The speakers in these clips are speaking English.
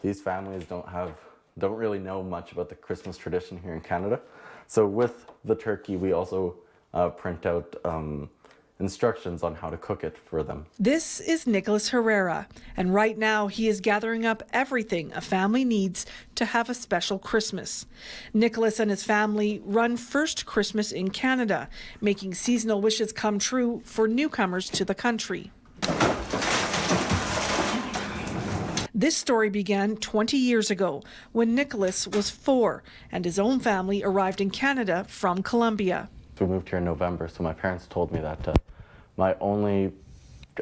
these families don't really know much about the Christmas tradition here in Canada. So with the turkey, we also print out instructions on how to cook it for them. This is Nicholas Herrera, and right now he is gathering up everything a family needs to have a special Christmas. Nicholas and his family run First Christmas in Canada, making seasonal wishes come true for newcomers to the country. This story began 20 years ago when Nicholas was 4 and his own family arrived in Canada from Colombia. We moved here in November, so my parents told me that my only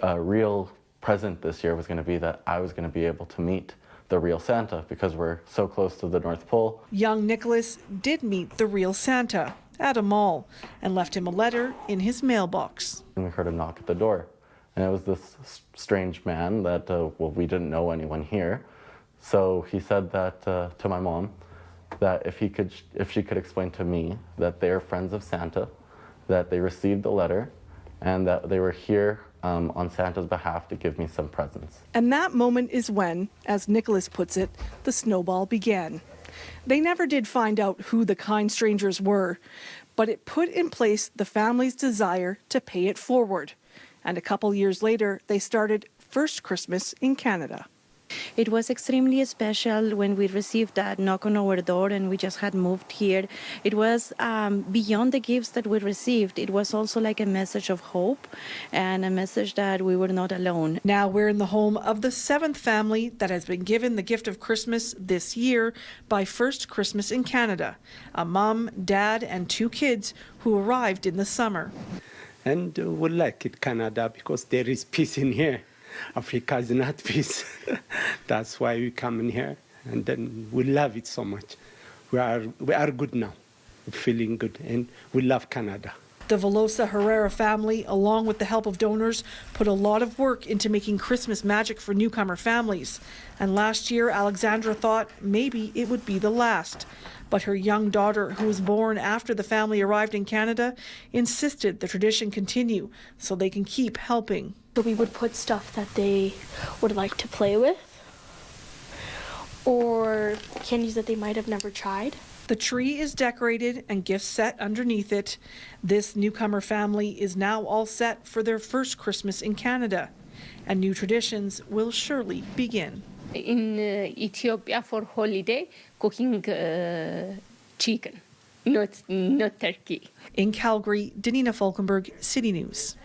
real present this year was going to be that I was going to be able to meet the real Santa because we're so close to the North Pole. Young Nicholas did meet the real Santa at a mall and left him a letter in his mailbox. And we heard a knock at the door. And it was this strange man that, we didn't know anyone here. So he said that to my mom, that if she could explain to me that they are friends of Santa, that they received the letter, and that they were here on Santa's behalf to give me some presents. And that moment is when, as Nicholas puts it, the snowball began. They never did find out who the kind strangers were, but it put in place the family's desire to pay it forward. And a couple years later, they started First Christmas in Canada. It was extremely special when we received that knock on our door and we just had moved here. It was beyond the gifts that we received. It was also like a message of hope and a message that we were not alone. Now we're in the home of the 7th family that has been given the gift of Christmas this year by First Christmas in Canada. A mom, dad, and 2 kids who arrived in the summer. And we like it, Canada, because there is peace in here. Africa is not peace. That's why we come in here, and then we love it so much. We are good now, we're feeling good, and we love Canada. The Velosa Herrera family, along with the help of donors, put a lot of work into making Christmas magic for newcomer families. And last year, Alexandra thought maybe it would be the last. But her young daughter, who was born after the family arrived in Canada, insisted the tradition continue so they can keep helping. So we would put stuff that they would like to play with, or candies that they might have never tried. The tree is decorated and gifts set underneath it. This newcomer family is now all set for their first Christmas in Canada, and new traditions will surely begin. In Ethiopia for holiday, cooking chicken, not turkey. In Calgary, Danina Falkenberg, City News.